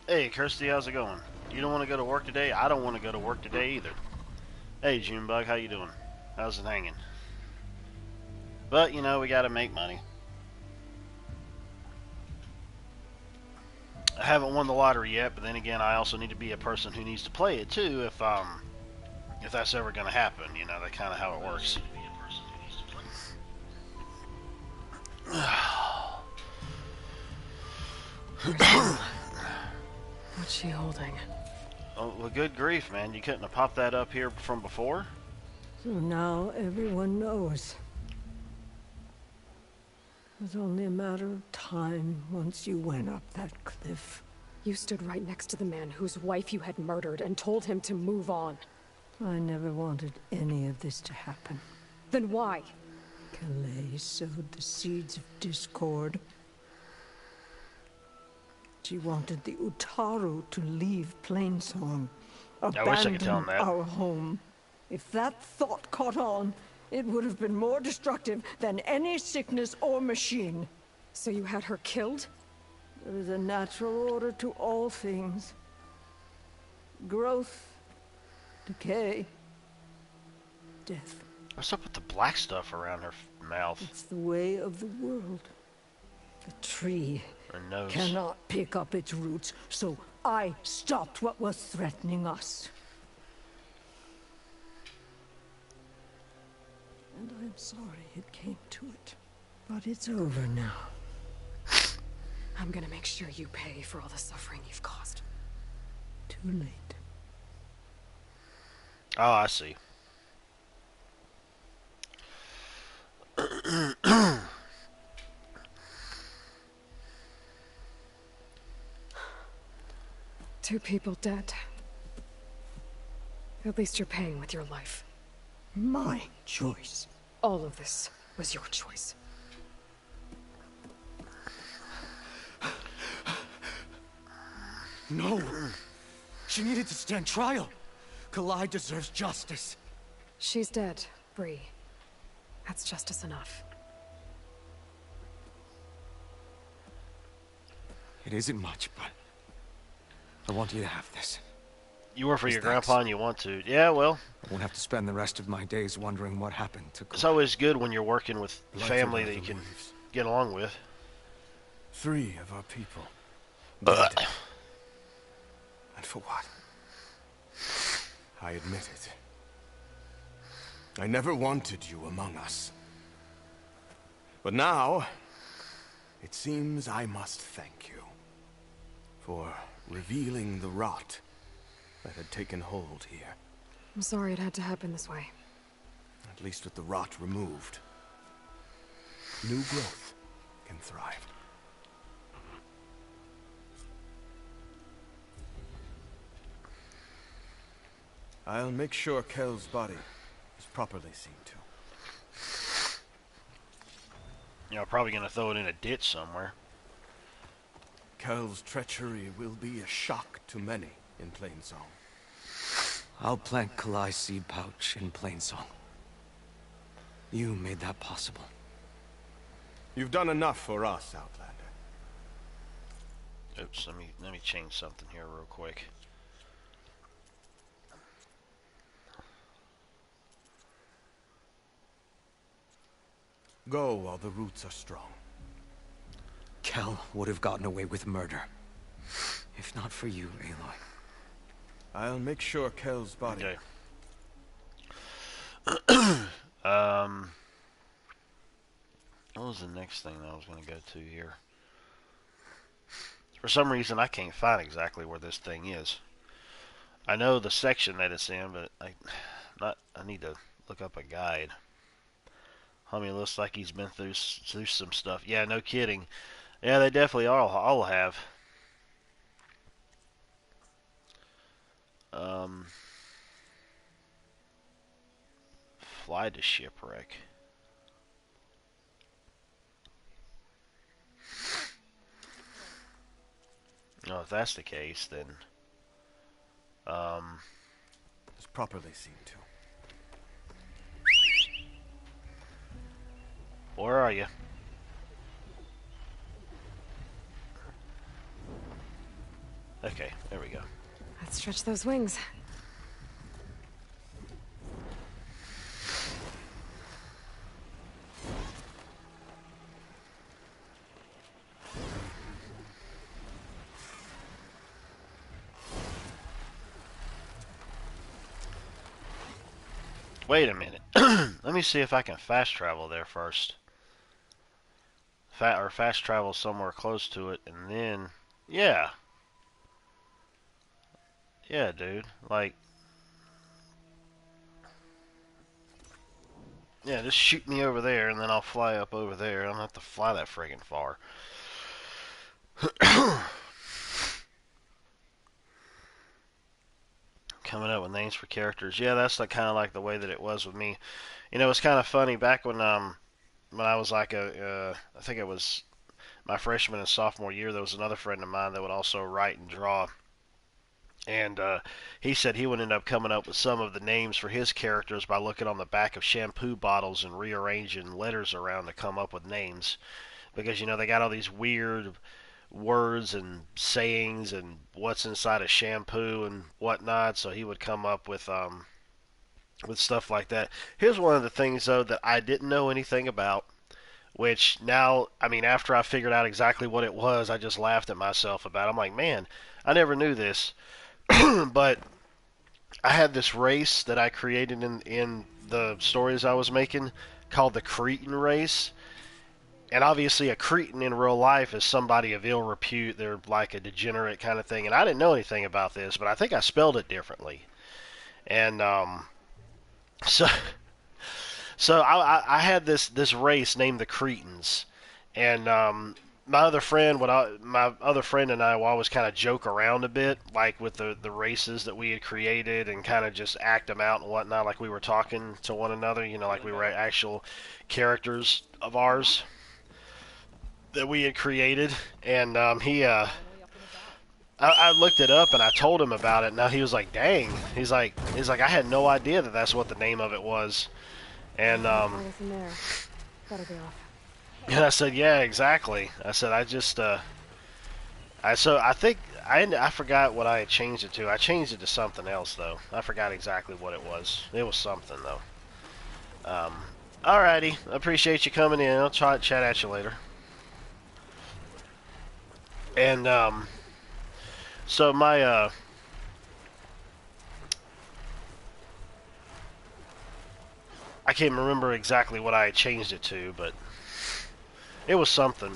Hey, Kirsty, how's it going? You don't want to go to work today? I don't want to go to work today either. Hey, Junebug, how you doing? How's it hanging? But, you know, we gotta make money. I haven't won the lottery yet, but then again, I also need to be a person who needs to play it too if that's ever gonna happen. You know, that's kind of how it works. Where's Mom? What's she holding? Oh, well, good grief, man. You couldn't have popped that up here from before? So now everyone knows. It was only a matter of time once you went up that cliff. You stood right next to the man whose wife you had murdered and told him to move on. I never wanted any of this to happen. Then why? Kalei sowed the seeds of discord. She wanted the Utaru to leave Plainsong, I wish I could tell him abandon that. our home. If that thought caught on, it would have been more destructive than any sickness or machine. So you had her killed? There is a natural order to all things. Growth, decay, death. What's up with the black stuff around her mouth? It's the way of the world. The tree Her nose. cannot pick up its roots, so I stopped what was threatening us. And I'm sorry it came to it. But it's over now. I'm gonna make sure you pay for all the suffering you've caused. Too late. Oh, I see. Two people dead. At least you're paying with your life. My choice. All of this was your choice. No! She needed to stand trial! Kalai deserves justice. She's dead, Bree. That's justice enough. It isn't much, but I want you to have this. You work for your Thanks. grandpa and you want to. Yeah, well, I won't have to spend the rest of my days wondering what happened to it's Kalai. always good when you're working with Blighted family by that you the can waves. get along with. 3 of our people. Ugh. Dead. And for what? I admit it. I never wanted you among us. But now, it seems I must thank you for revealing the rot that had taken hold here. I'm sorry it had to happen this way. At least with the rot removed, new growth can thrive. I'll make sure Kel's body is properly seen to. You know, probably gonna throw it in a ditch somewhere. Kel's treachery will be a shock to many in Plainsong. I'll plant Kalai's seed pouch in Plainsong. You made that possible. You've done enough for us, Outlander. Oops, let me change something here real quick. Go while the roots are strong. Kel would have gotten away with murder. If not for you, Aloy. I'll make sure Kel's body... Okay. What was the next thing that I was going to go to here? For some reason, I can't find exactly where this thing is. I know the section that it's in, but I need to look up a guide. Homie looks like he's been through some stuff. Yeah, no kidding. Yeah, they definitely all have. Fly to shipwreck. No, if that's the case, then is properly seen to. where are you? Okay, there we go. Let's stretch those wings. Wait a minute. Let me see if I can fast travel there first. Or fast travel somewhere close to it, and then... Yeah. Yeah, dude. Like... Yeah, just shoot me over there, and then I'll fly up over there. I don't have to fly that friggin' far. Coming up with names for characters. Yeah, that's like kind of like the way that it was with me. You know, it's kind of funny back when I was like I think it was my freshman and sophomore year. There was another friend of mine that would also write and draw, and he said he would end up coming up with some of the names for his characters by looking on the back of shampoo bottles and rearranging letters around to come up with names, because you know they got all these weird words and sayings and what's inside a shampoo and whatnot, so he would come up with stuff like that. Here's one of the things though that I didn't know anything about, which now, I mean, after I figured out exactly what it was, I just laughed at myself about it. I'm like, man, I never knew this. But I had this race that I created in the stories I was making called the Cretan race. And obviously a Cretan in real life is somebody of ill repute. They're like a degenerate kind of thing. And I didn't know anything about this, but I think I spelled it differently. And so I had this race named the Cretans. And my other friend and I will always kind of joke around a bit, like with the races that we had created, and kind of just act them out and whatnot, like we were talking to one another, you know, like we were actual characters of ours that we had created. And I looked it up and I told him about it. Now he was like, "Dang!" He's like, "I had no idea that that's what the name of it was." And Nothing there. Gotta be off. and I said, "Yeah, exactly." I said, "I just I think I forgot what I had changed it to. I changed it to something else though. I forgot exactly what it was. It was something though." Alrighty, appreciate you coming in. I'll try to chat at you later. And so my I can't remember exactly what I changed it to, but it was something.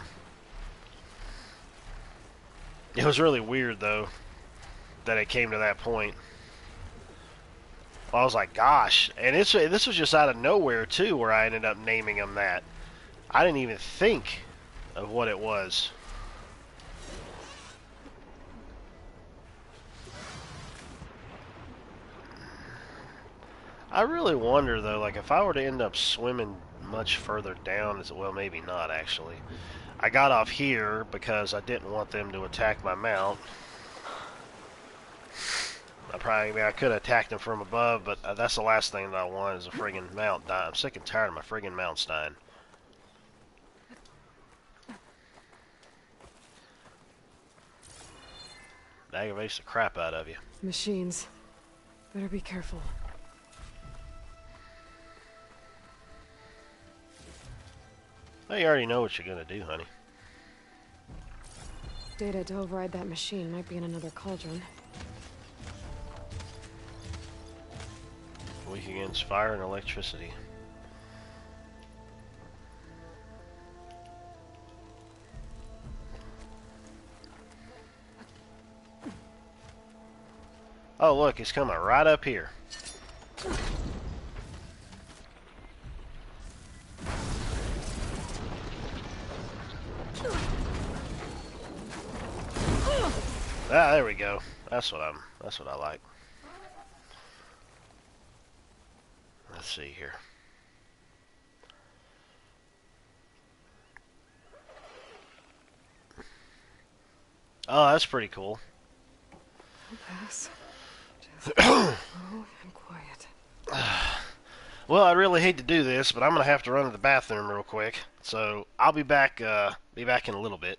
It was really weird though that it came to that point. I was like, gosh, and this was just out of nowhere too, where I ended up naming them that. I didn't even think of what it was. I really wonder though, like if I were to end up swimming much further down, well, maybe not actually. I got off here because I didn't want them to attack my mount. I could have attacked them from above, but that's the last thing that I want is a friggin' mount dying. I'm sick and tired of my friggin' mounts dying. Aggravates the crap out of you. Machines. Better be careful. Well, you already know what you're gonna do, honey. Data to override that machine might be in another cauldron. Weak against fire and electricity. Oh, look, he's coming right up here. Ah, there we go. That's what I like. Let's see here. Oh, that's pretty cool. I'll pass. Just slow and quiet. Well, I really hate to do this, but I'm gonna have to run to the bathroom real quick. So I'll be back in a little bit.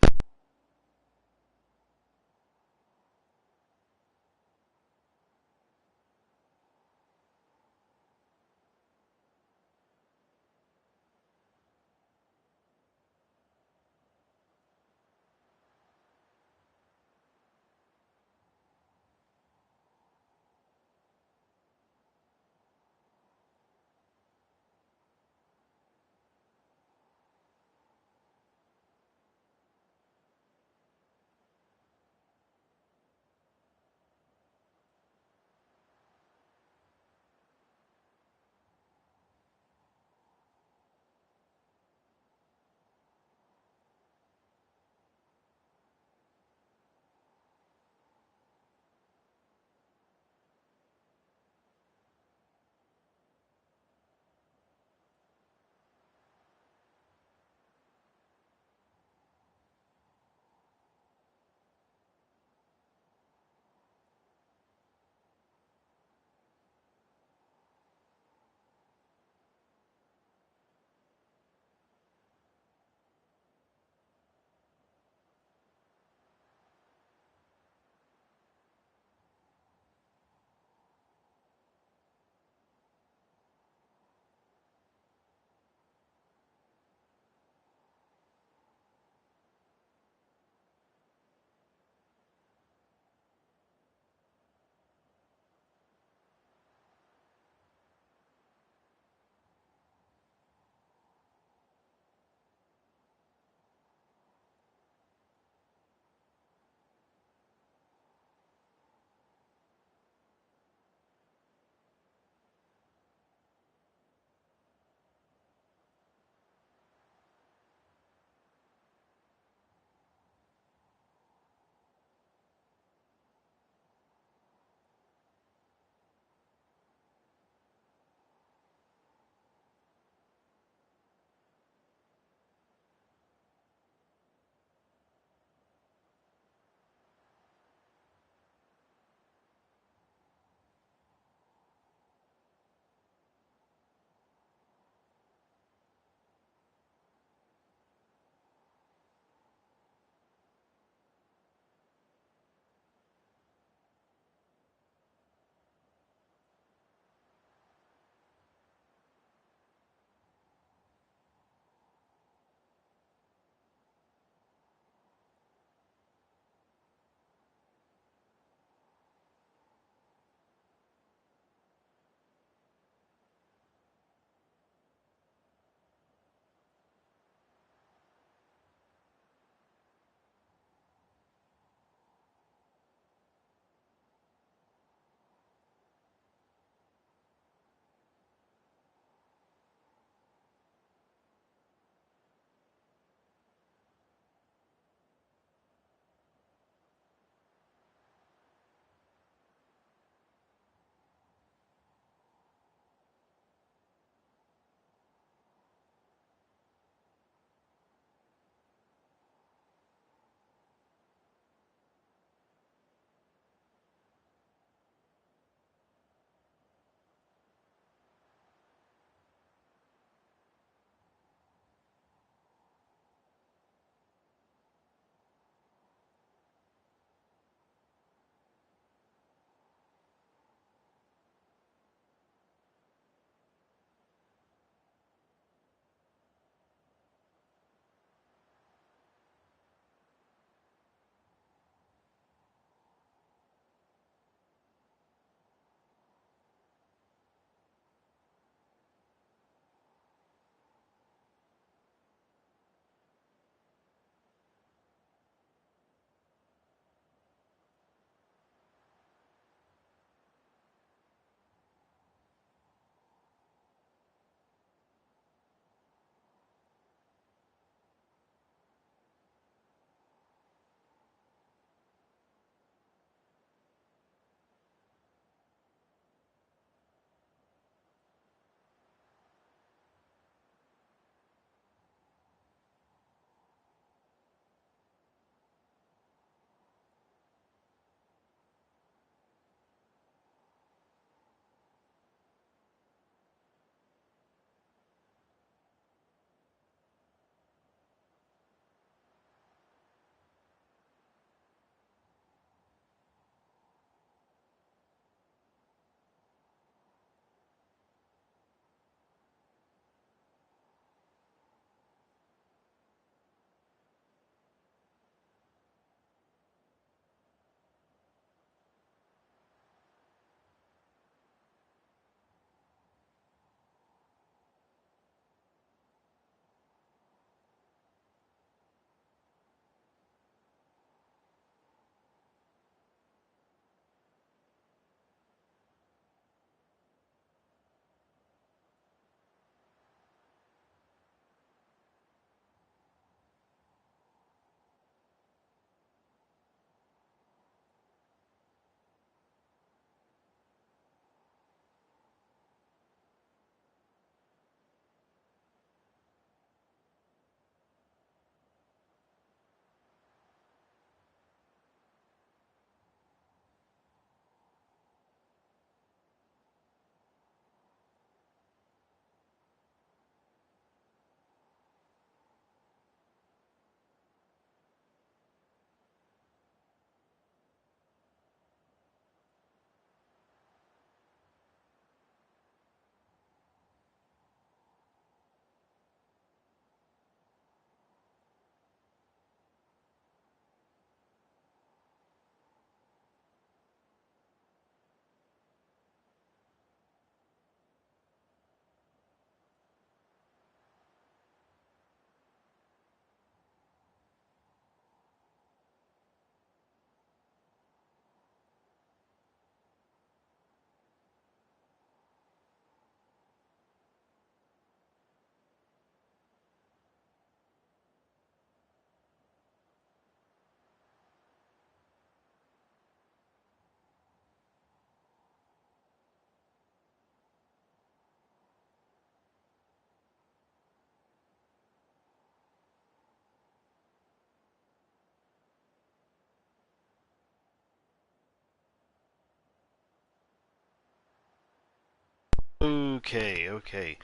Okay, okay.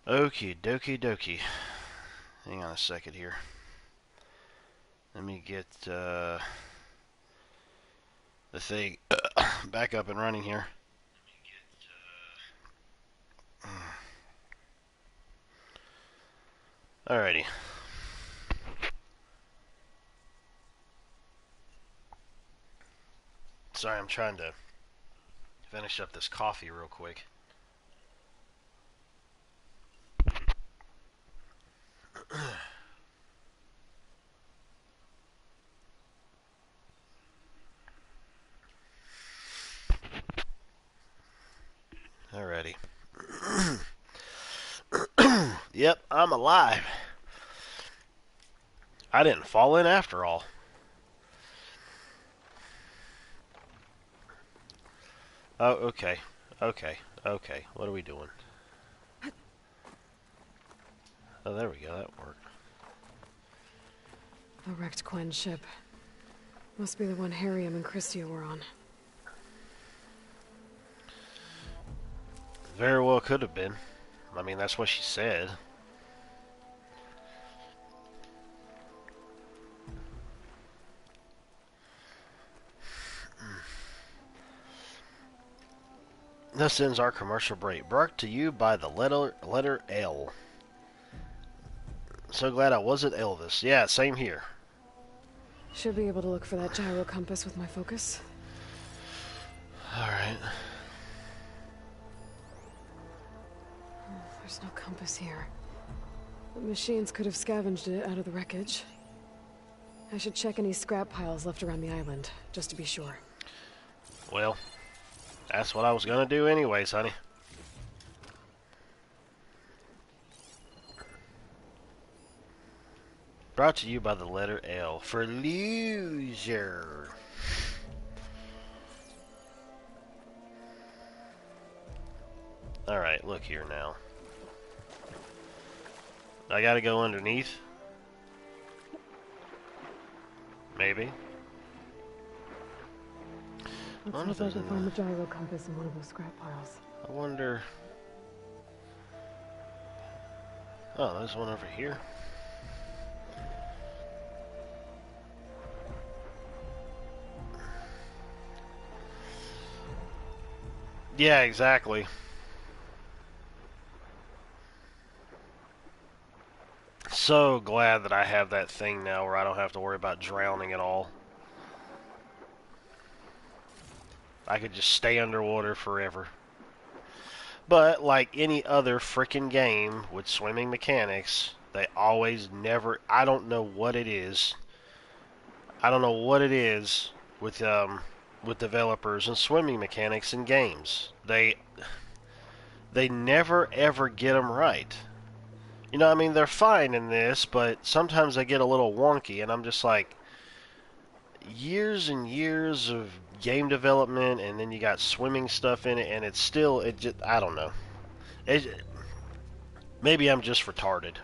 Okie dokie dokie. Hang on a second here. Let me get the thing back up and running here. Alrighty. Sorry, I'm trying to finish up this coffee real quick. Alrighty. Yep, I'm alive. I didn't fall in after all. Oh, okay. Okay. Okay. What are we doing? Oh, there we go. That worked. A wrecked Quen ship. Must be the one Harriam and Christia were on. Very well could have been. I mean, that's what she said. This ends our commercial break. Brought to you by the letter L. So glad I wasn't Elvis. Yeah, same here. Should be able to look for that gyro compass with my focus. Alright. There's no compass here. The machines could have scavenged it out of the wreckage. I should check any scrap piles left around the island, just to be sure. Well, that's what I was gonna do anyways, honey. Brought to you by the letter L for loser. Alright, look here now. I gotta go underneath? Maybe. Let's hope I can find the gyro compass in one of those scrap piles. I wonder... Oh, there's one over here. Yeah, exactly. So glad that I have that thing now where I don't have to worry about drowning at all. I could just stay underwater forever. But like any other frickin' game with swimming mechanics, they always never... I don't know what it is. I don't know what it is with developers and swimming mechanics in games. They never ever get them right. You know, I mean, they're fine in this, but sometimes they get a little wonky, and I'm just like, years and years of game development, and then you got swimming stuff in it, and it's still, it just, I don't know. Maybe I'm just retarded.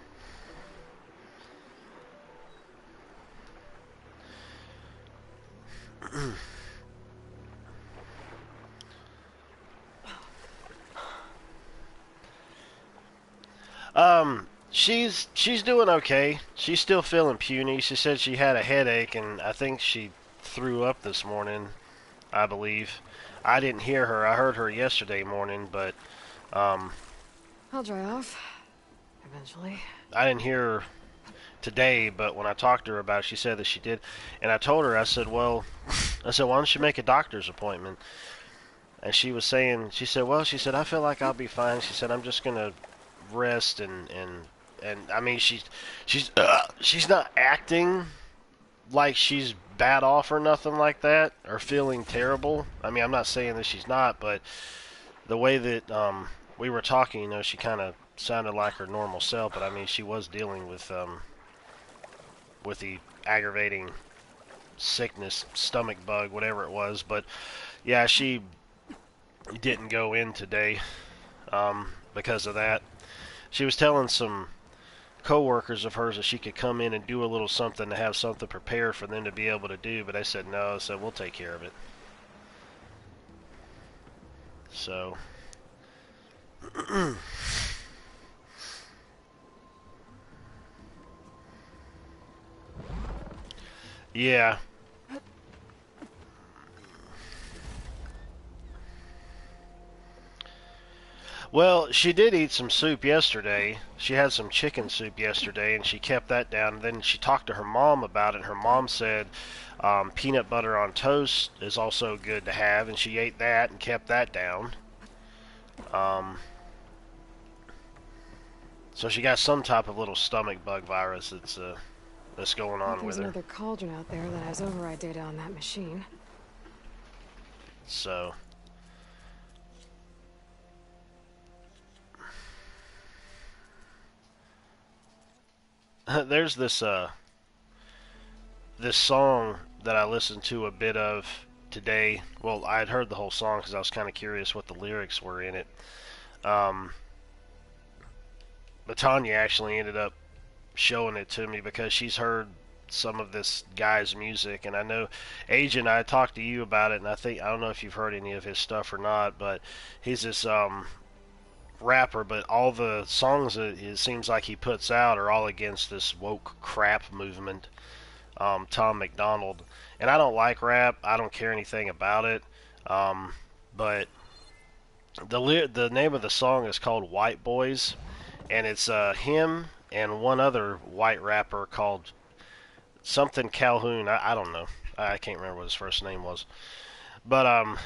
She's doing okay. She's still feeling puny. She said she had a headache, and I think she threw up this morning, I believe. I didn't hear her. I heard her yesterday morning, but I'll dry off. Eventually. I didn't hear her today, but when I talked to her about it, she said that she did. And I told her, I said, why don't you make a doctor's appointment? And she was saying, she said, I feel like I'll be fine. She said, I'm just going to rest and I mean, she's not acting like she's bad off or nothing like that, or feeling terrible. I mean, I'm not saying that she's not, but the way that we were talking, you know, she kind of sounded like her normal self. But I mean, she was dealing with the aggravating sickness, stomach bug, whatever it was. But yeah, she didn't go in today because of that. She was telling some co-workers of hers that she could come in and do a little something to have something prepared for them to be able to do, but I said no, so we'll take care of it. So Yeah. Well, she did eat some soup yesterday. She had some chicken soup yesterday, and she kept that down. And then she talked to her mom about it. And her mom said peanut butter on toast is also good to have, and she ate that and kept that down. Um, so she got some type of little stomach bug virus that's going on There's with her. another cauldron out there that has override data on that machine. So. There's this song that I listened to a bit of today. Well, I had heard the whole song because I was kind of curious what the lyrics were in it. But Tanya actually ended up showing it to me because she's heard some of this guy's music, and I know Agent, I talked to you about it, and I don't know if you've heard any of his stuff or not, but he's this rapper, but all the songs that it seems like he puts out are all against this woke crap movement. Tom McDonald, and I don't like rap. I don't care anything about it. But the name of the song is called White Boys, and it's him and one other white rapper called something Calhoun. I don't know. I can't remember what his first name was. But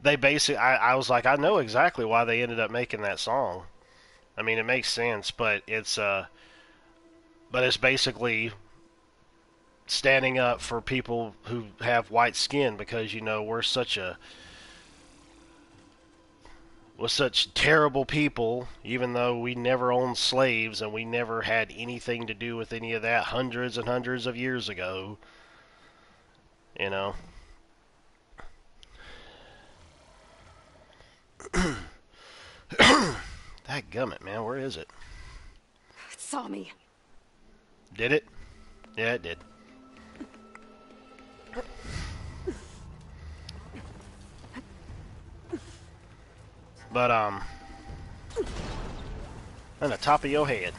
they basically, I was like, I know exactly why they ended up making that song. I mean, it makes sense, but it's basically standing up for people who have white skin because we're such terrible people, even though we never owned slaves and we never had anything to do with any of that hundreds and hundreds of years ago. You know. That gummit, man, where is it? It saw me. Did it? Yeah, it did. But, on the top of your head.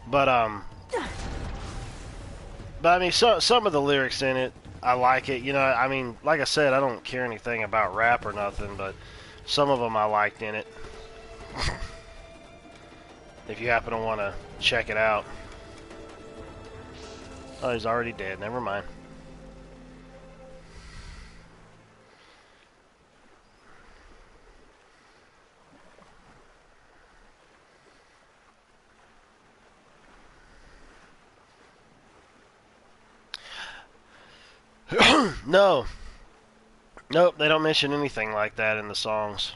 But, I mean, some of the lyrics in it, I like it. I mean, like I said, I don't care anything about rap or nothing, but some of them I liked in it. If you happen to want to check it out. Oh, he's already dead. Never mind. No. Nope, they don't mention anything like that in the songs.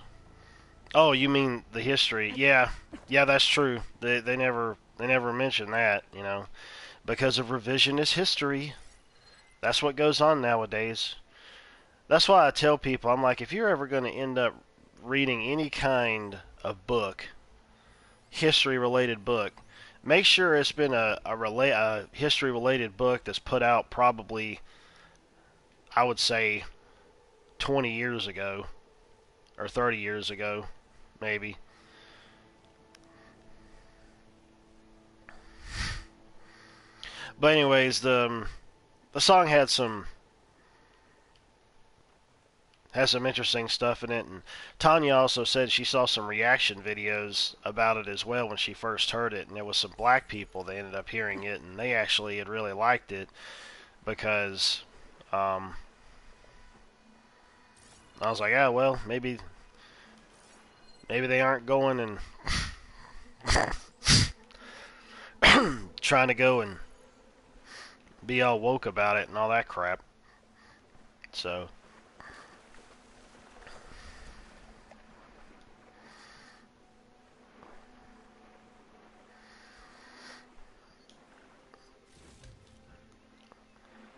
Oh, you mean the history? Yeah, that's true. They never mention that, because of revisionist history. That's what goes on nowadays. That's why I tell people, I'm like, if you're ever going to end up reading any kind of book, history-related book, make sure it's been a history-related book that's put out probably, I would say, 20 years ago or 30 years ago, maybe. But anyways, the song had some interesting stuff in it, and Tanya also said she saw some reaction videos about it as well when she first heard it, and there was some black people that ended up hearing it, and they actually had really liked it because I was like, yeah, well, maybe they aren't going and trying to go and be all woke about it and all that crap. So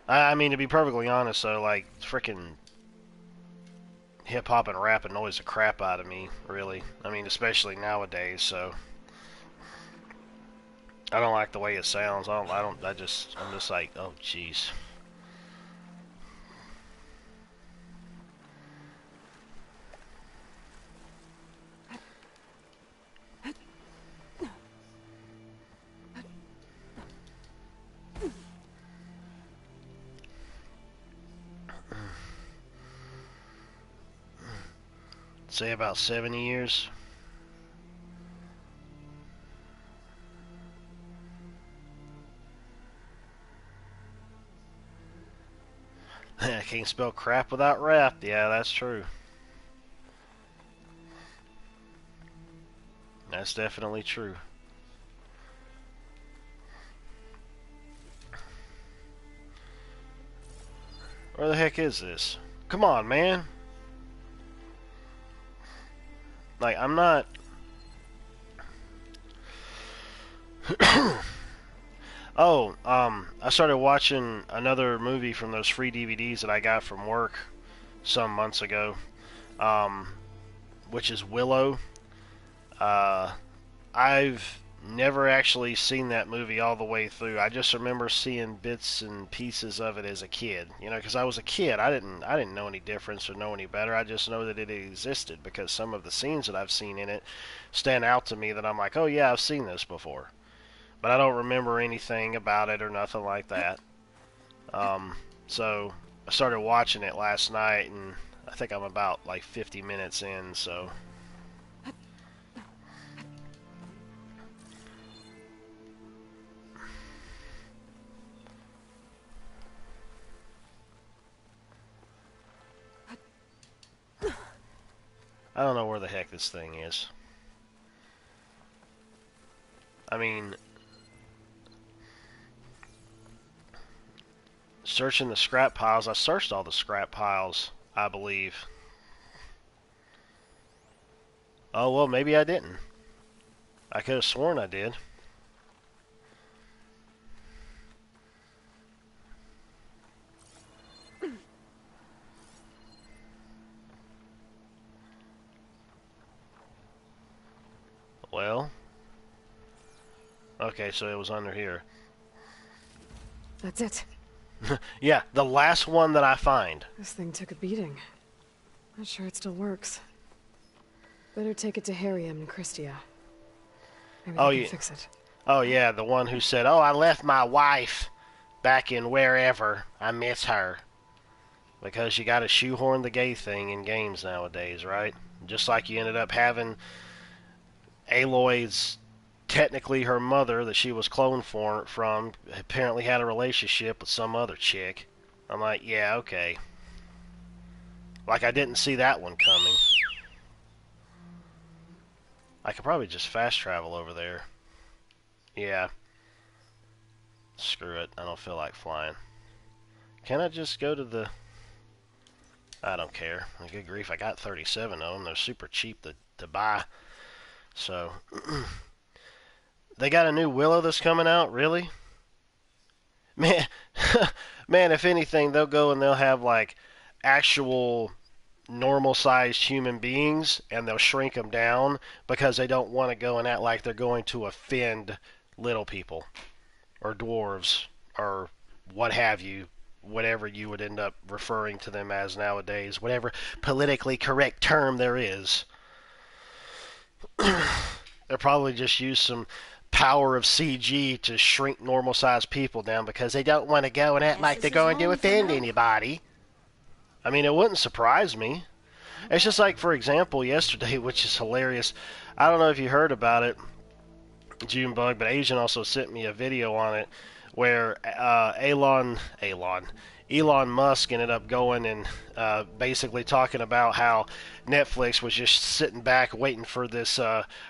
I mean, to be perfectly honest, though, like, freaking hip-hop and rap annoys the crap out of me, really. I mean, especially nowadays, so I don't like the way it sounds. I'm just like, oh, jeez. Say about 70 years. I can't spell crap without rap. Yeah, that's true. That's definitely true. Where the heck is this? Come on, man. Like, I'm not... Oh, I started watching another movie from those free DVDs that I got from work some months ago, which is Willow. I've never actually seen that movie all the way through. I just remember seeing bits and pieces of it as a kid. You know, because I was a kid. I didn't know any difference or know any better. I just know that it existed because some of the scenes that I've seen in it stand out to me that I'm like, oh yeah, I've seen this before. But I don't remember anything about it or nothing like that. So I started watching it last night, and I think I'm about like 50 minutes in, so... I don't know where the heck this thing is. I mean... Searching the scrap piles. I searched all the scrap piles, I believe. Oh, well, maybe I didn't. I could have sworn I did. Well. Okay, so it was under here. That's it. Yeah, the last one that I find. This thing took a beating. Not sure it still works. Better take it to Harriam and Christia. Maybe they can fix it. Oh yeah, the one who said, "Oh, I left my wife back in wherever. I miss her." Because you got to shoehorn the gay thing in games nowadays, right? Just like you ended up having Aloy's, technically her mother that she was cloned from, apparently had a relationship with some other chick. I'm like, yeah, okay. Like I didn't see that one coming. I could probably just fast travel over there. Yeah. Screw it. I don't feel like flying. Can I just go to the... I don't care. Good grief, I got 37 of them. They're super cheap to buy. So... They got a new Willow that's coming out? Really? Man, man, if anything, they'll go and they'll have, like, actual normal-sized human beings, and they'll shrink them down because they don't want to go and act like they're going to offend little people or dwarves or what have you, whatever you would end up referring to them as nowadays, whatever politically correct term there is. They'll probably just use some power of CG to shrink normal-sized people down because they don't want to go and act like they're going to offend anybody. I mean, it wouldn't surprise me. It's just like, for example, yesterday, which is hilarious. I don't know if you heard about it, Junebug, but Asian also sent me a video on it where Elon Musk ended up going and basically talking about how Netflix was just sitting back waiting for this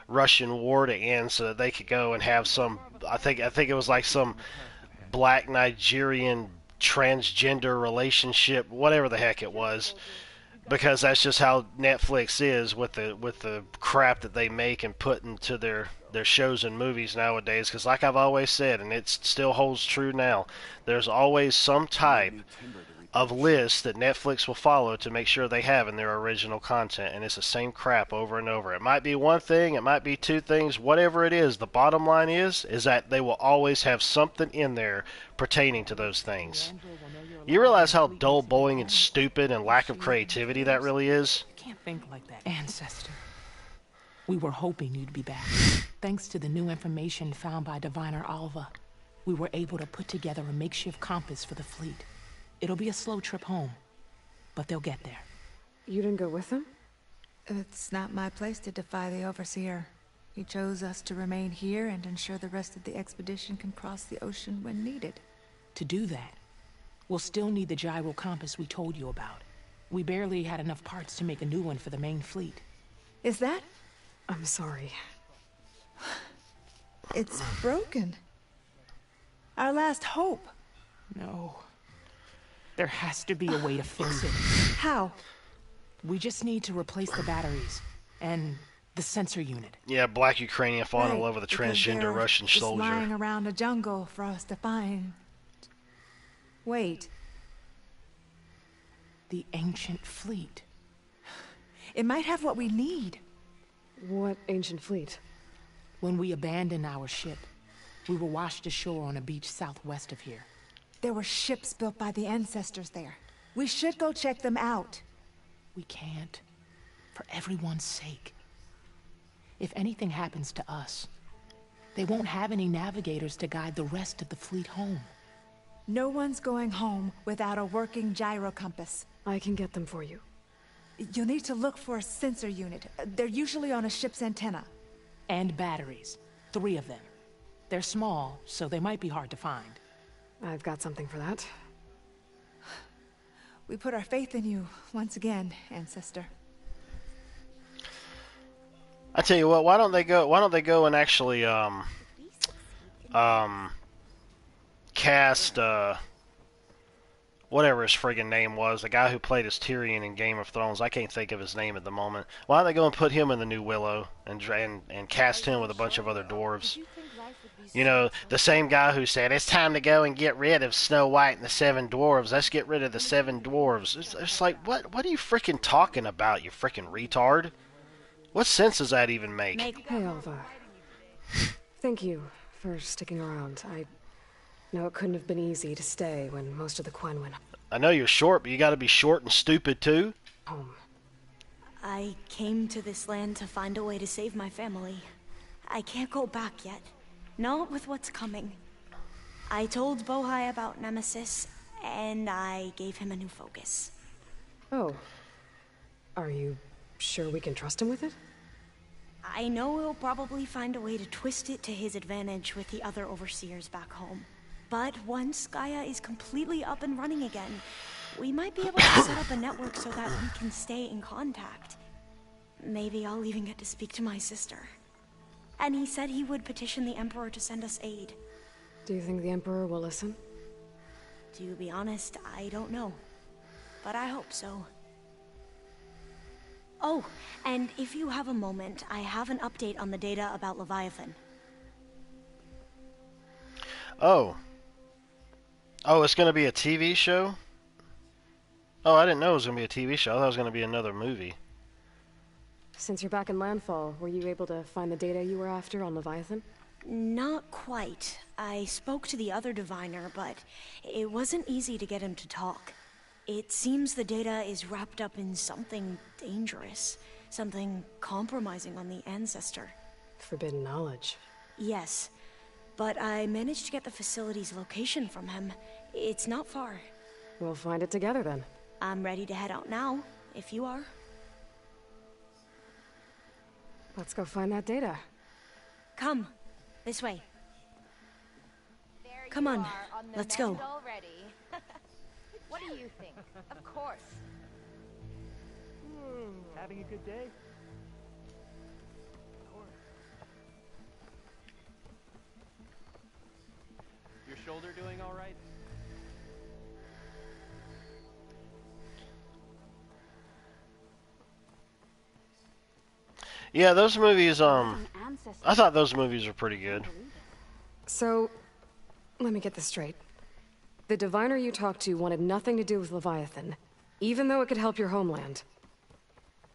Russian war to end so that they could go and have some, I think it was like some black Nigerian transgender relationship, whatever the heck it was, because that's just how Netflix is with the crap that they make and put into their shows and movies nowadays. Because like I've always said, and it still holds true now, there's always some type of list that Netflix will follow to make sure they have in their original content, and it's the same crap over and over. It might be one thing, it might be two things, whatever it is. The bottom line is that they will always have something in there pertaining to those things. You realize how dull, boring, and stupid and lack of creativity that really is? You can't think like that. Ancestor. We were hoping you'd be back. Thanks to the new information found by Diviner Alva, we were able to put together a makeshift compass for the fleet. It'll be a slow trip home, but they'll get there. You didn't go with them? It's not my place to defy the Overseer. He chose us to remain here and ensure the rest of the expedition can cross the ocean when needed. To do that, we'll still need the gyro compass we told you about. We barely had enough parts to make a new one for the main fleet. Is that? I'm sorry. It's broken. Our last hope. No. There has to be a way to fix it. How? We just need to replace the batteries and the sensor unit. Yeah, black Ukrainian falling Right, all over the because transgender they're Russian just soldier. lying around a jungle for us to find. Wait, The ancient fleet. it might have what we need. What ancient fleet? When we abandoned our ship, we were washed ashore on a beach southwest of here. There were ships built by the ancestors there. We should go check them out. We can't. For everyone's sake. If anything happens to us, they won't have any navigators to guide the rest of the fleet home. No one's going home without a working gyro compass. I can get them for you. You'll need to look for a sensor unit. They're usually on a ship's antenna. And batteries. 3 of them. They're small, so they might be hard to find. I've got something for that. We put our faith in you once again, Ancestor. I tell you what, why don't they go and actually cast whatever his friggin' name was, the guy who played as Tyrion in Game of Thrones. I can't think of his name at the moment. Why don't they go and put him in the new Willow and cast him with a bunch of other dwarves? You know, the same guy who said, it's time to go and get rid of Snow White and the 7 dwarves. Let's get rid of the 7 dwarves. It's like, what are you freaking talking about, you freaking retard? What sense does that even make? Hey, Alva. Thank you for sticking around. I know it couldn't have been easy to stay when most of the Quen went I know you're short, but you gotta be short and stupid too. home. I came to this land to find a way to save my family. I can't go back yet. Not with what's coming. I told Bohai about Nemesis, and I gave him a new focus. Oh. Are you sure we can trust him with it? I know he'll probably find a way to twist it to his advantage with the other overseers back home. But once Gaia is completely up and running again, we might be able to set up a network so that we can stay in contact. Maybe I'll even get to speak to my sister. And he said he would petition the Emperor to send us aid. Do you think the Emperor will listen? To be honest, I don't know. But I hope so. Oh, and if you have a moment, I have an update on the data about Leviathan. Oh, it's gonna be a TV show? Oh, I didn't know it was gonna be a TV show. I thought it was gonna be another movie. Since you're back in Landfall, were you able to find the data you were after on Leviathan? Not quite. I spoke to the other diviner, but it wasn't easy to get him to talk. It seems the data is wrapped up in something dangerous, something compromising on the Ancestor. Forbidden knowledge. Yes, but I managed to get the facility's location from him. It's not far. We'll find it together then. I'm ready to head out now, if you are. Let's go find that data. Come, this way. Come on, let's go. What do you think? Of course. Having a good day? Your shoulder doing all right? Yeah, those movies, I thought those movies were pretty good. So, let me get this straight. The diviner you talked to wanted nothing to do with Leviathan, even though it could help your homeland.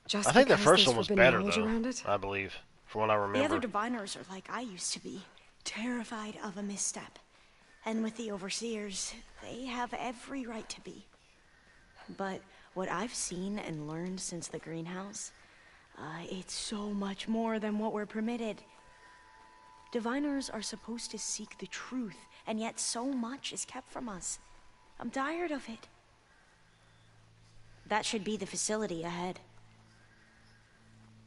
Just I think the because first there's one was forbidden better, knowledge though, around it? I believe, from what I The remember. other diviners are like I used to be, terrified of a misstep. And with the Overseers, they have every right to be. But what I've seen and learned since the greenhouse, it's so much more than what we're permitted. Diviners are supposed to seek the truth, and yet so much is kept from us. I'm tired of it. That should be the facility ahead.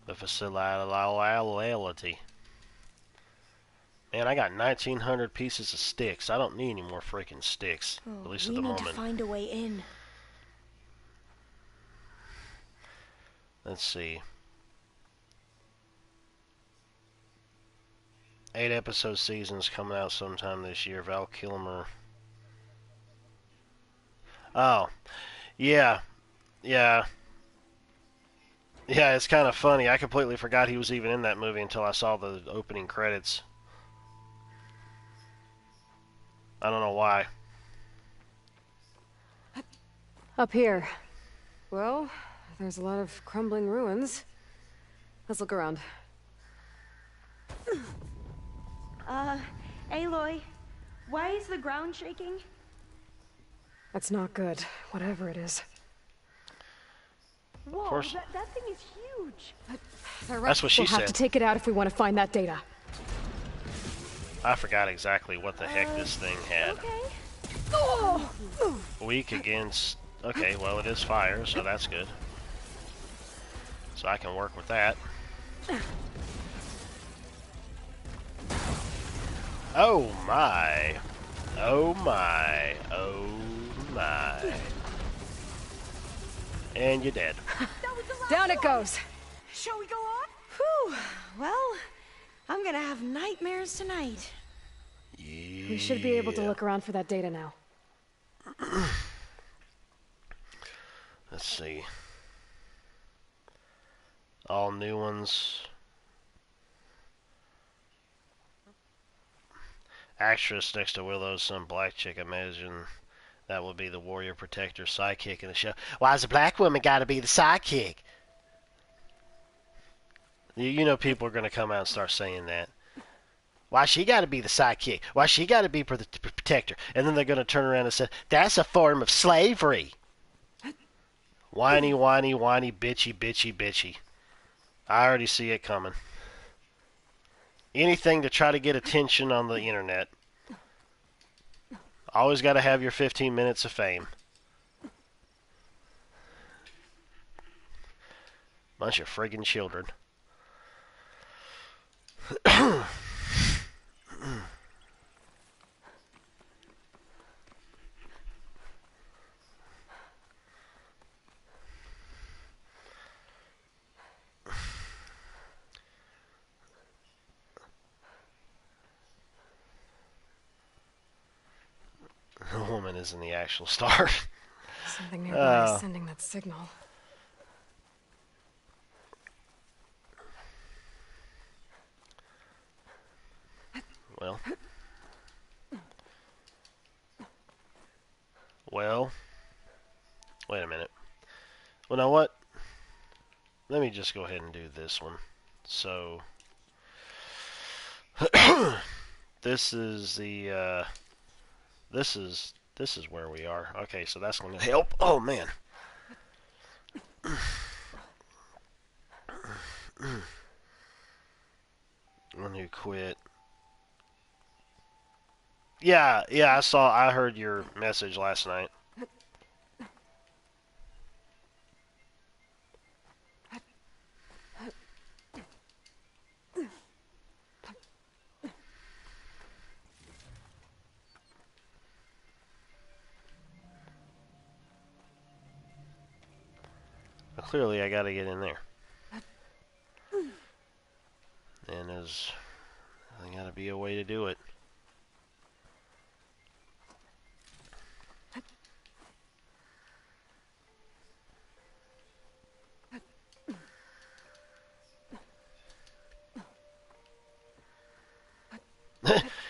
The facility. Man, I got 1,900 pieces of sticks. I don't need any more freaking sticks. Oh, At least we at the need to moment. find a way in. Let's see. 8-episode seasons coming out sometime this year. Val Kilmer. Oh, yeah, yeah. Yeah, it's kind of funny. I completely forgot he was even in that movie until I saw the opening credits. I don't know why. Up here. Well, there's a lot of crumbling ruins. Let's look around. Aloy, why is the ground shaking? That's not good, whatever it is. Whoa, course. that thing is huge. That's what she We'll have to said. take it out if we want to find that data. I forgot exactly what the heck this thing had. Okay. Weak against... Okay, well it is fire, so that's good. So I can work with that. Oh my. Oh my. Oh my. And you're dead. Down it goes! Shall we go on? Whew. Well, I'm gonna have nightmares tonight. Yeah. We should be able to look around for that data now. Let's see. All new ones. Actress next to Willow, some black chick, imagine that will be the warrior protector sidekick in the show. Why's the black woman gotta be the sidekick? You know people are gonna come out and start saying that. Why she gotta be the sidekick? Why she gotta be the protector? And then they're gonna turn around and say, that's a form of slavery. Whiny, whiny, whiny, bitchy, bitchy, bitchy. I already see it coming. Anything to try to get attention on the internet. Always got to have your 15 minutes of fame. Bunch of friggin' children. The woman isn't the actual star. Something nearby is sending that signal. Well. Well. Wait a minute. Well, now what? Let me just go ahead and do this one. So. This is the, this is where we are. Okay, so that's going to help. Oh, man. When you quit. Yeah, I heard your message last night. Well, clearly I gotta get in there. And there's gotta be a way to do it.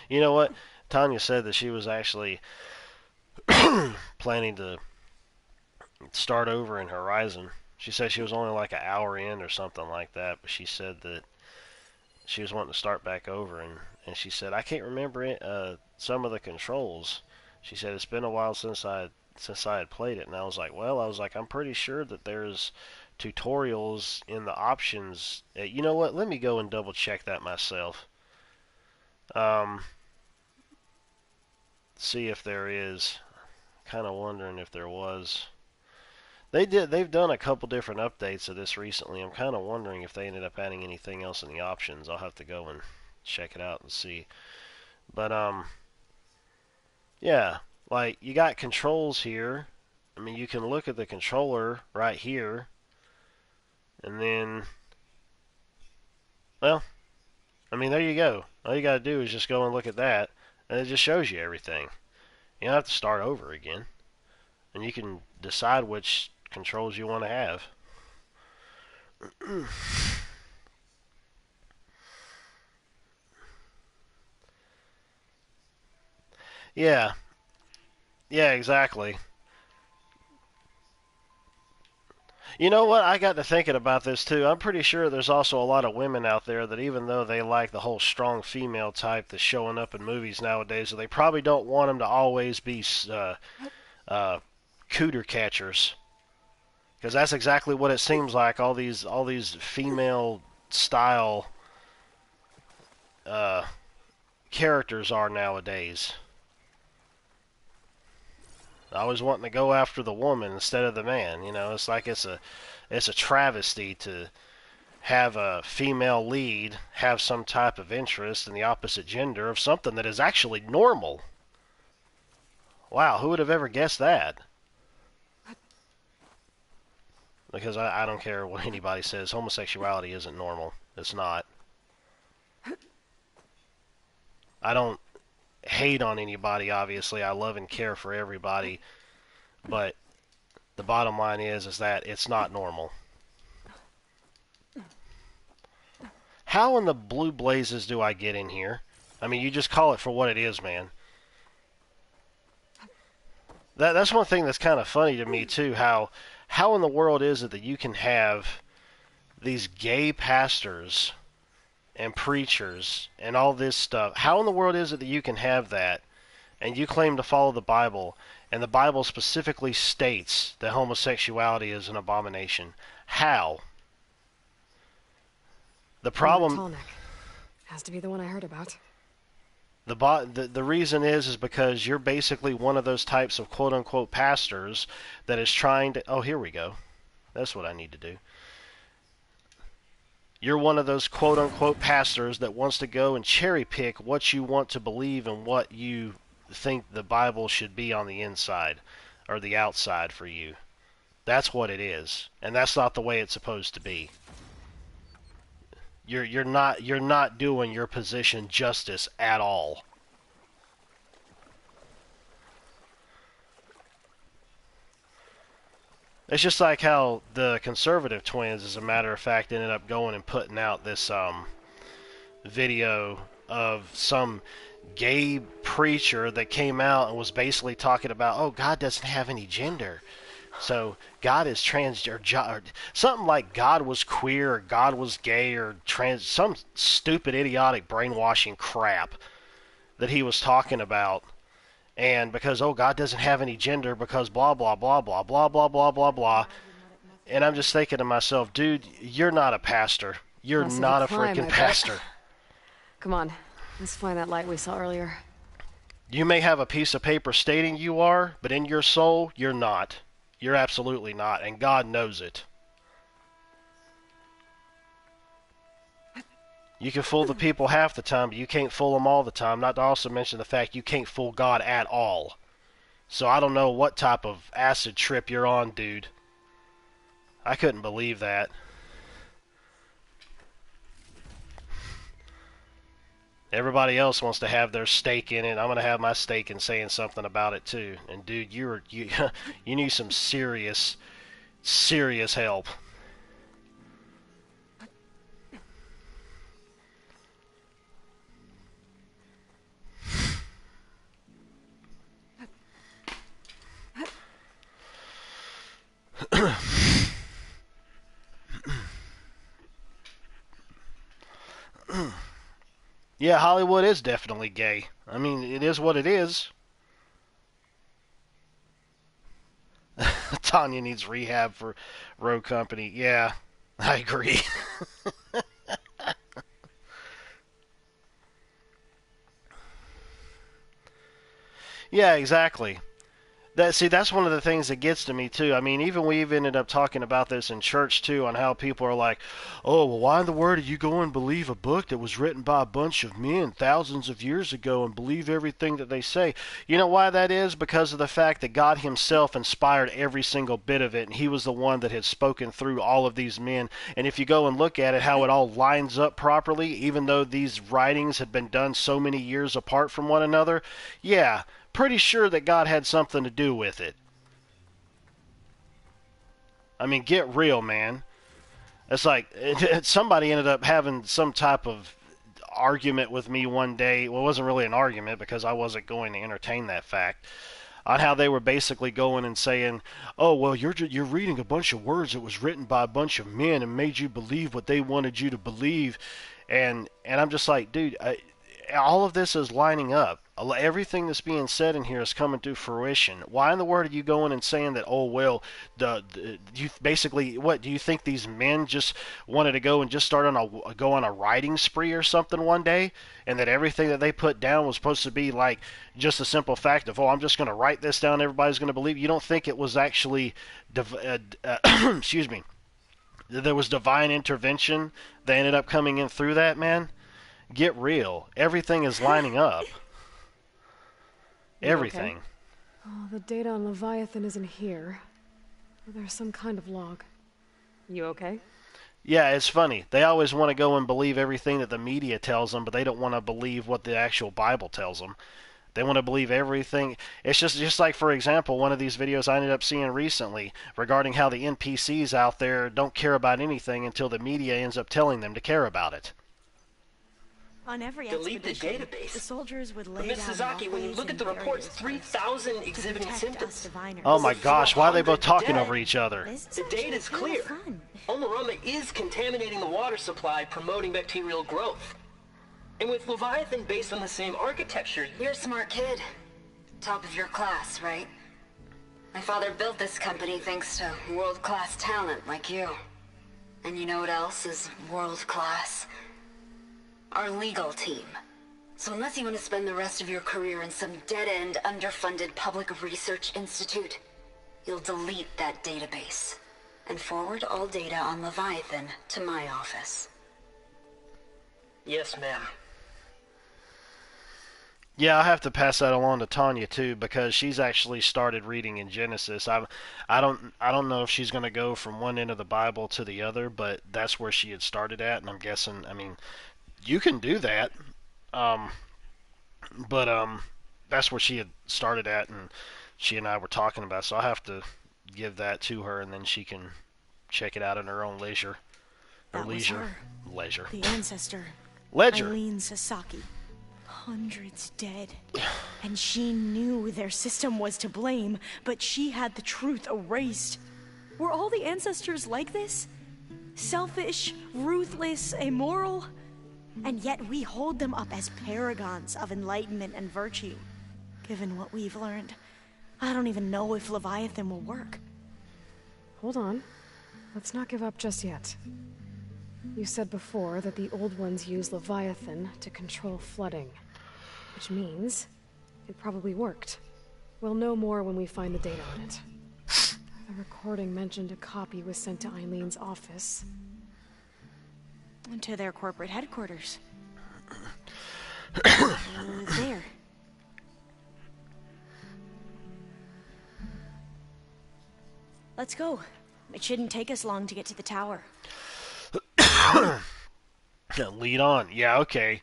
You know what? Tanya said that she was actually planning to start over in Horizon. She said she was only like an hour in or something like that, but she said that she was wanting to start back over, and she said, I can't remember it, some of the controls. She said, it's been a while since I had played it, and I was like, I'm pretty sure that there's tutorials in the options. You know what? Let me go and double check that myself. See if there is. Kind of wondering if there was. They've done a couple different updates of this recently. I'm kind of wondering if they ended up adding anything else in the options. I'll have to go and check it out and see. But yeah, like you got controls here. I mean, you can look at the controller right here, and then, well, I mean, there you go. All you got to do is just go and look at that, and it just shows you everything. You don't have to start over again, and you can decide which controls you want to have. Yeah, yeah, exactly. You know what? I got to thinking about this too. I'm pretty sure there's also a lot of women out there that even though they like the whole strong female type that's showing up in movies nowadays, so they probably don't want them to always be cooter catchers. Because that's exactly what it seems like all these female style characters are nowadays. Always wanting to go after the woman instead of the man. You know, it's like it's a travesty to have a female lead have some type of interest in the opposite gender of something that is actually normal. Wow, who would have ever guessed that? Because I don't care what anybody says, homosexuality isn't normal. It's not. I don't hate on anybody, obviously. I love and care for everybody. But the bottom line is that it's not normal. How in the blue blazes do I get in here? I mean, you just call it for what it is, man. That's one thing that's kind of funny to me, too. How in the world is it that you can have these gay pastors and preachers and all this stuff? How in the world is it that you can have that and you claim to follow the Bible, and the Bible specifically states that homosexuality is an abomination? How? The problem... Tallneck. Has to be the one I heard about. The reason is because you're basically one of those types of quote-unquote pastors that is trying to... Oh, here we go. That's what I need to do. You're one of those quote-unquote pastors that wants to go and cherry-pick what you want to believe and what you think the Bible should be on the inside or the outside for you. That's what it is, and that's not the way it's supposed to be. You're not doing your position justice at all. It's just like how the conservative twins, as a matter of fact, ended up going and putting out this video of some gay preacher that came out and was basically talking about, oh, God doesn't have any gender. So God is trans, or something like God was queer, or God was gay, or trans, some stupid, idiotic, brainwashing crap that he was talking about. And because, oh, God doesn't have any gender because blah, blah, blah, blah, blah, blah, blah, blah, blah. And I'm just thinking to myself, dude, you're not a pastor. You're not a freaking pastor. Come on, let's find that light we saw earlier. You may have a piece of paper stating you are, but in your soul, you're not. You're absolutely not, and God knows it. You can fool the people half the time, but you can't fool them all the time. Not to also mention the fact you can't fool God at all. So I don't know what type of acid trip you're on, dude. I couldn't believe that. Everybody else wants to have their stake in it. I'm going to have my stake in saying something about it too. And dude, you need some serious help. Yeah, Hollywood is definitely gay. I mean, it is what it is. Tanya needs rehab for Rogue Company. Yeah, I agree. Yeah, exactly. That's one of the things that gets to me too. I mean, even we've ended up talking about this in church too, on how people are like, "Oh, well, why in the world do you go and believe a book that was written by a bunch of men thousands of years ago and believe everything that they say?" You know why that is? Because of the fact that God Himself inspired every single bit of it, and He was the one that had spoken through all of these men. And if you go and look at it, how it all lines up properly, even though these writings had been done so many years apart from one another, yeah. Pretty sure that God had something to do with it. I mean, get real, man. It's like somebody ended up having some type of argument with me one day. Well, it wasn't really an argument because I wasn't going to entertain that fact. On how they were basically going and saying, "Oh, well, you're reading a bunch of words that was written by a bunch of men and made you believe what they wanted you to believe," and I'm just like, dude, all of this is lining up. Everything that's being said in here is coming to fruition. Why in the world are you going and saying that? Oh well, you basically what do you think these men just wanted to go and just start on a writing spree or something one day, and that everything that they put down was supposed to be like just a simple fact of, oh, I'm just going to write this down, everybody's going to believe. You don't think it was actually, excuse me, there was divine intervention that ended up coming in through that, man? Get real. Everything is lining up. Everything. Okay? Oh, the data on Leviathan isn't here. There's some kind of log. You okay? Yeah, it's funny. They always want to go and believe everything that the media tells them, but they don't want to believe what the actual Bible tells them. They want to believe everything. It's just like, for example, one of these videos I ended up seeing recently regarding how the NPCs out there don't care about anything until the media ends up telling them to care about it. On every Delete the expedition, database. the soldiers would lay But Miss down Sasaki, when you look at the reports, 3,000 exhibiting symptoms. Oh my gosh, why are they both talking over each other? The data's clear. Omarama is contaminating the water supply, promoting bacterial growth. And with Leviathan based on the same architecture... You're a smart kid. Top of your class, right? My father built this company thanks to world-class talent like you. And you know what else is world-class? Our legal team. So unless you want to spend the rest of your career in some dead-end, underfunded public research institute, you'll delete that database and forward all data on Leviathan to my office. Yes, ma'am. Yeah, I'll have to pass that along to Tanya too, because she's actually started reading in Genesis. I don't know if she's going to go from one end of the Bible to the other, but that's where she had started at, and I'm guessing, I mean, you can do that, but that's where she had started at, and she and I were talking about. So I have to give that to her, and then she can check it out in her own leisure. That was her. Leisure. The ancestor. Ledger. Eileen Sasaki. Hundreds dead. And she knew their system was to blame, but she had the truth erased. Were all the ancestors like this? Selfish, ruthless, immoral? And yet we hold them up as paragons of enlightenment and virtue. Given what we've learned, I don't even know if Leviathan will work. Hold on. Let's not give up just yet. You said before that the Old Ones use Leviathan to control flooding. Which means it probably worked. We'll know more when we find the data on it. The recording mentioned a copy was sent to Eileen's office. To their corporate headquarters. There. Let's go. It shouldn't take us long to get to the tower. Lead on. Yeah, okay.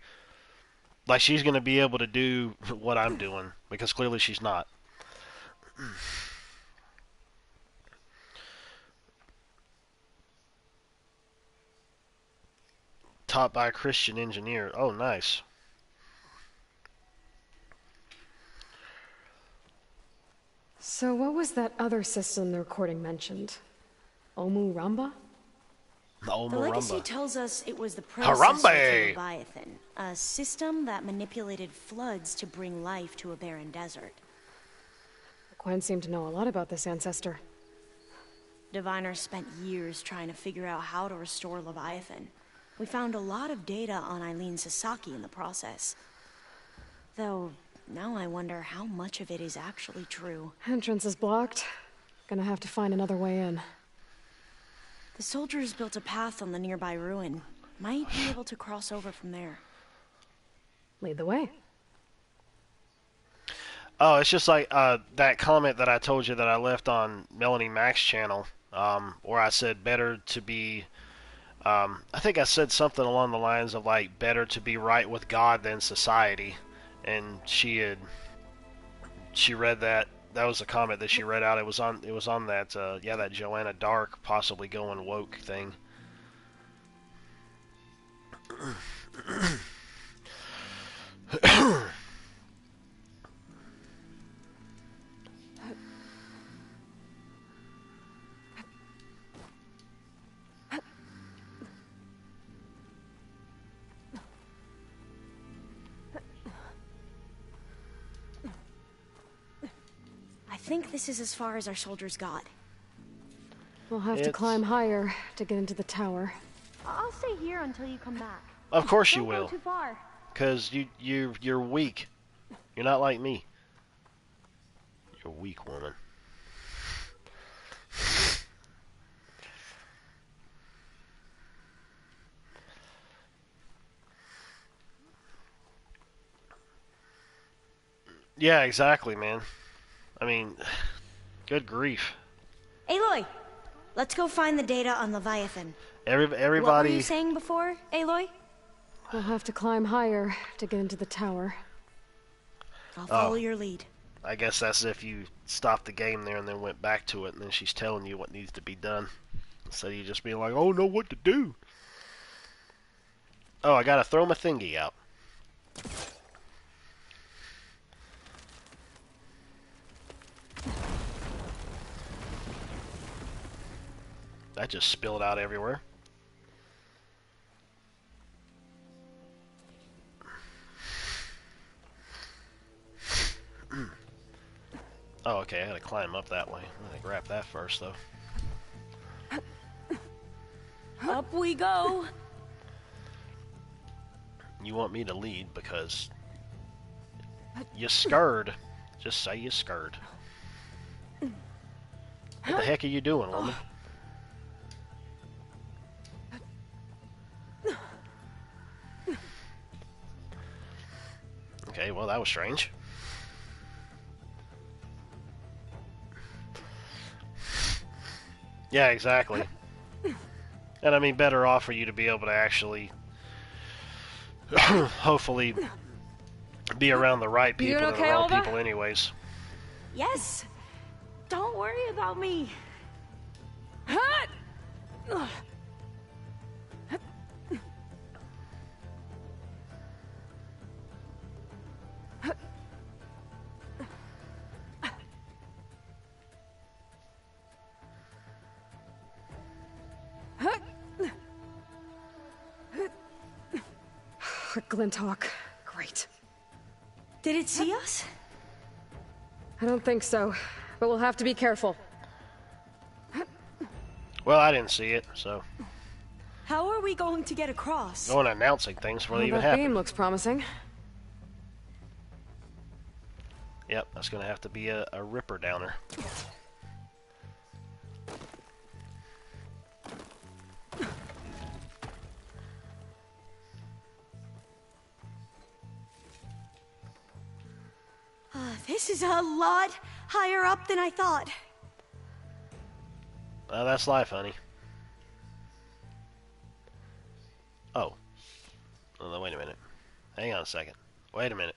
Like she's going to be able to do what I'm doing, because clearly she's not. Taught by a Christian engineer. Oh, nice. So what was that other system the recording mentioned? Omuramba? The legacy tells us it was the Harambe! predecessor to Leviathan, a system that manipulated floods to bring life to a barren desert. Gwen seemed to know a lot about this ancestor. Diviner spent years trying to figure out how to restore Leviathan. We found a lot of data on Eileen Sasaki in the process. Though, Now I wonder how much of it is actually true. Entrance is blocked. Gonna have to find another way in. The soldiers built a path on the nearby ruin. Might be able to cross over from there. Lead the way. Oh, it's just like that comment that I told you that I left on Melanie Mac's channel, where I said better to be, I think I said something along the lines of like better to be right with God than society, and she read that. That was a comment that she read out. It was on that that Joanna Dark possibly going woke thing. I think this is as far as our soldiers got. We'll have to climb higher to get into the tower. I'll stay here until you come back. Of course you Don't go will. too far. Because you're weak. You're not like me. You're a weak woman. Yeah, exactly, man. I mean, good grief. Aloy, let's go find the data on Leviathan. Everybody. What were you saying before, Aloy? We'll have to climb higher to get into the tower. I'll follow your lead. I guess that's if you stopped the game there and then went back to it, and then she's telling you what needs to be done. Instead of you just being like, oh, know what to do. Oh, I gotta throw my thingy out. That just spilled out everywhere. Oh, okay, I gotta climb up that way. I'm gonna grab that first, though. Up we go. You want me to lead because you're scared. Just say you're scared. What the heck are you doing, woman? Okay, well, that was strange. Yeah, exactly. And I mean, better off for you to be able to actually, hopefully, be around the right people and the wrong people anyways. Yes. Don't worry about me. Glinthawk. Great. Did it see us? I don't think so, but we'll have to be careful. Well, I didn't see it, so. How are we going to get across? Going announcing things before they even that happen. beam looks promising. Yep, that's gonna have to be a ripper downer. This is a lot higher up than I thought. Well, that's life, honey. Oh. Oh, no, wait a minute. Hang on a second. Wait a minute.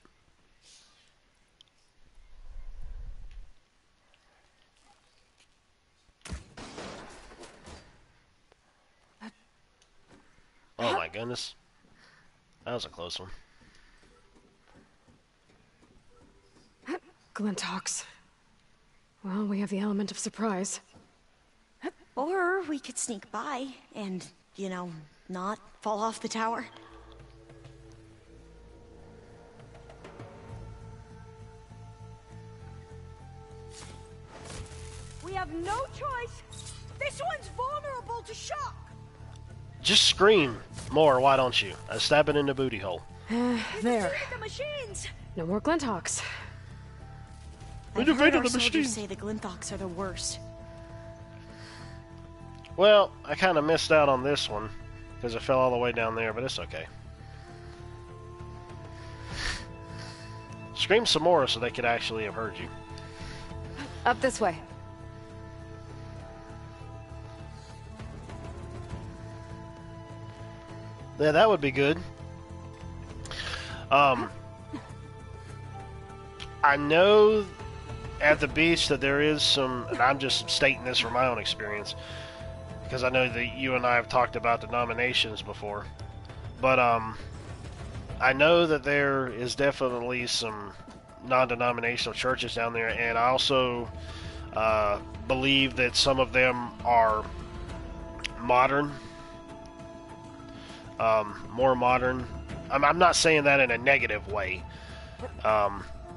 Oh my goodness. That was a close one. Glinthawks. Well, we have the element of surprise. Or we could sneak by and, you know, not fall off the tower. We have no choice. This one's vulnerable to shock. Just scream more, why don't you? Stab it in the booty hole. There. The machines. No more Glinthawks. I've heard our soldiers say the Glinthawks are the worst. Well, I kind of missed out on this one because it fell all the way down there, but it's okay. Scream some more so they could actually have heard you. Up this way. Yeah, that would be good. I know at the beach that there is some, and I'm just stating this from my own experience, because I know that you and I have talked about denominations before, but I know that there is definitely some non-denominational churches down there, and I also believe that some of them are modern, more modern. I'm not saying that in a negative way.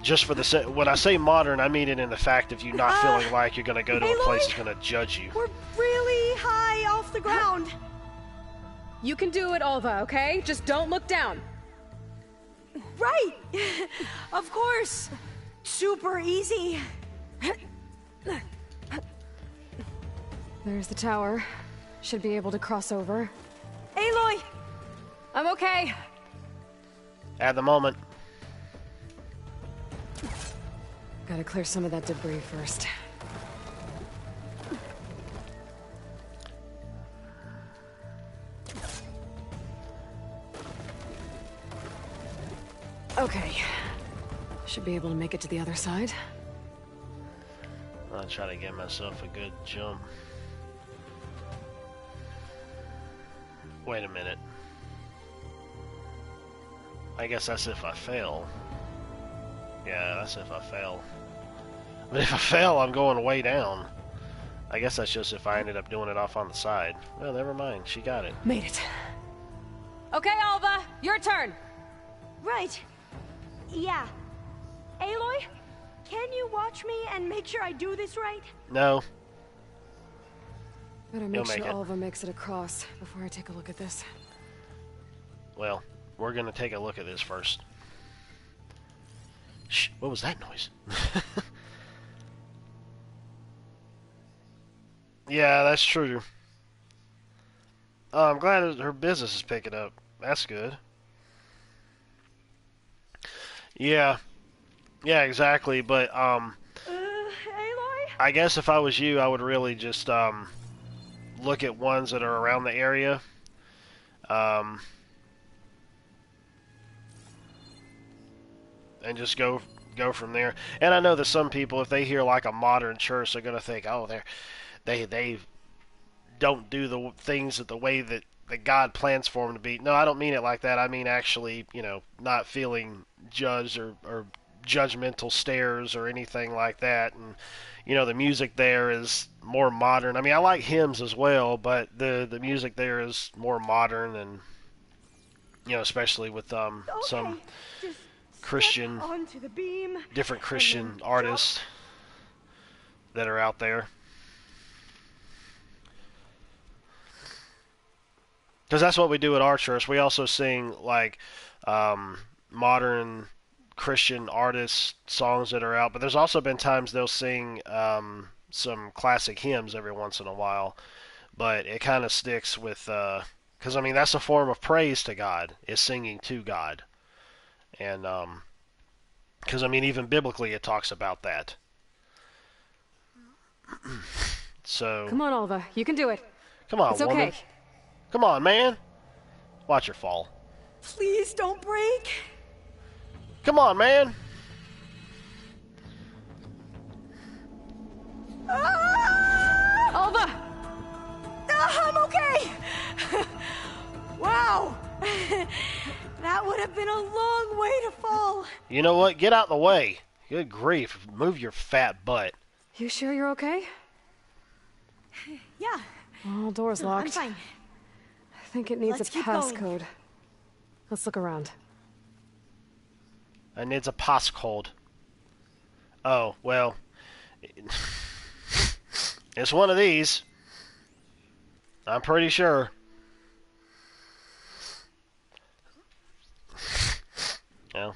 Just for the when I say modern, I mean it in the fact of you not feeling like you're going to go to a place that's going to judge you. We're really high off the ground. You can do it, Alva, okay? Just don't look down. Right. Of course. Super easy. There's the tower. Should be able to cross over. Aloy! I'm okay. At the moment. Gotta clear some of that debris first. Okay. Should be able to make it to the other side. I'll try to get myself a good jump. Wait a minute. I guess that's if I fail. Yeah, that's if I fail. But if I fail, I'm going way down. I guess that's just if I ended up doing it off on the side. Well, never mind. She got it. Made it. Okay, Alva, your turn. Right. Yeah. Aloy, can you watch me and make sure I do this right? No. Better make sure Alva makes it across before I take a look at this. Well, we're going to take a look at this first. Shh, what was that noise? Yeah, that's true. I'm glad her business is picking up. That's good. Yeah. Yeah, exactly. But, Aloy? I guess if I was you, I would really just, look at ones that are around the area. And just go from there. And I know that some people, if they hear like a modern church, they're gonna think, oh, they don't do the things the way that God plans for them to be. No, I don't mean it like that. I mean actually, not feeling judged or judgmental stares or anything like that. And the music there is more modern. I mean, I like hymns as well, but the music there is more modern, and especially with some Christian, different Christian artists that are out there. Because that's what we do at our church. We also sing like modern Christian artists songs that are out, but there's also been times they'll sing some classic hymns every once in a while. But it kind of sticks with because I mean that's a form of praise to God, is singing to God. And because I mean even biblically it talks about that. So come on, Alva, you can do it. Come on, it's woman. Okay. Come on, man. Watch her fall. Please don't break. Come on, man. Alva! I'm okay. Wow. That would have been a long way to fall. You know what? Get out the way. Good grief. Move your fat butt. You sure you're okay? Yeah. All doors locked. I'm fine. I think it needs Let's a keep passcode. going. Let's look around. It needs a passcode. Oh, well. It's one of these. I'm pretty sure. Well.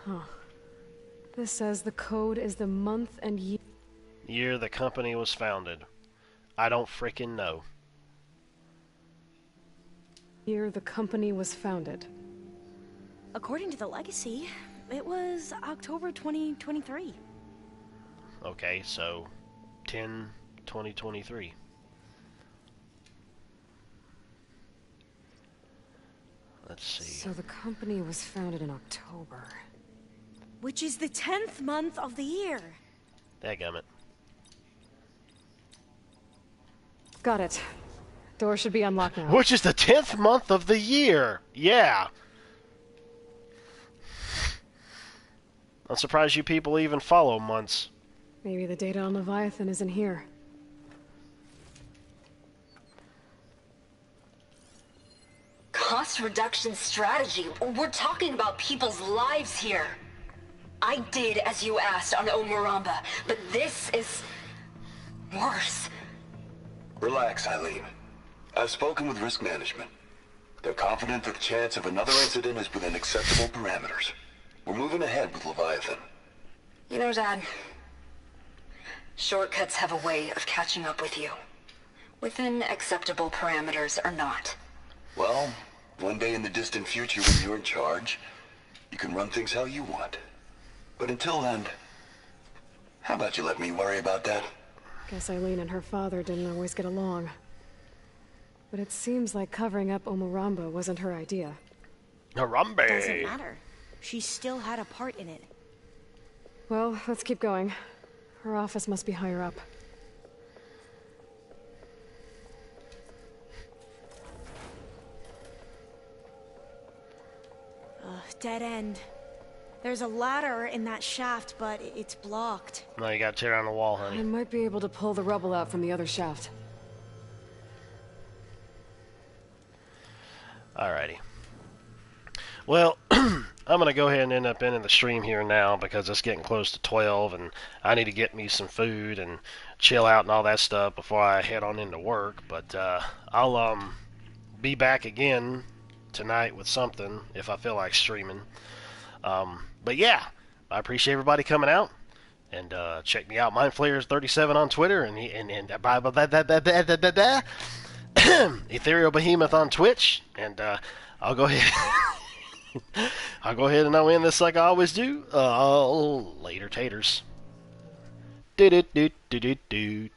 Huh. This says the code is the month and year the company was founded. I don't frickin' know. year the company was founded. According to the legacy, it was October 2023. Okay, so 10/2023. Let's see. So the company was founded in October. Which is the 10th month of the year. Dadgummit. Got it. Door should be unlocked now. Which is the 10th month of the year. Yeah. I'm surprised you people even follow months. Maybe the data on Leviathan isn't here. Cost reduction strategy. We're talking about people's lives here. I did as you asked on Omuramba, but this is worse. Relax, Eileen. I've spoken with risk management. They're confident that the chance of another incident is within acceptable parameters. We're moving ahead with Leviathan. You know, Dad, shortcuts have a way of catching up with you. Within acceptable parameters or not. Well, one day in the distant future when you're in charge, you can run things how you want. But until then, how about you let me worry about that? Guess Eileen and her father didn't always get along. But it seems like covering up Omuramba wasn't her idea. Harambe! Doesn't matter. She still had a part in it. Well, let's keep going. Her office must be higher up. Dead end. There's a ladder in that shaft, but it's blocked. No, you gotta tear down the wall, honey. I might be able to pull the rubble out from the other shaft. Alrighty. Well, I'm gonna go ahead and end up ending the stream here now because it's getting close to 12 and I need to get me some food and chill out and all that stuff before I head on into work. But I'll be back again tonight with something if I feel like streaming. But yeah, I appreciate everybody coming out. And check me out, MindFlayers37 on Twitter and Ethereal Behemoth on Twitch. And I'll go ahead. I'll go ahead and I'll end this like I always do. Later, taters. Do do do do do do.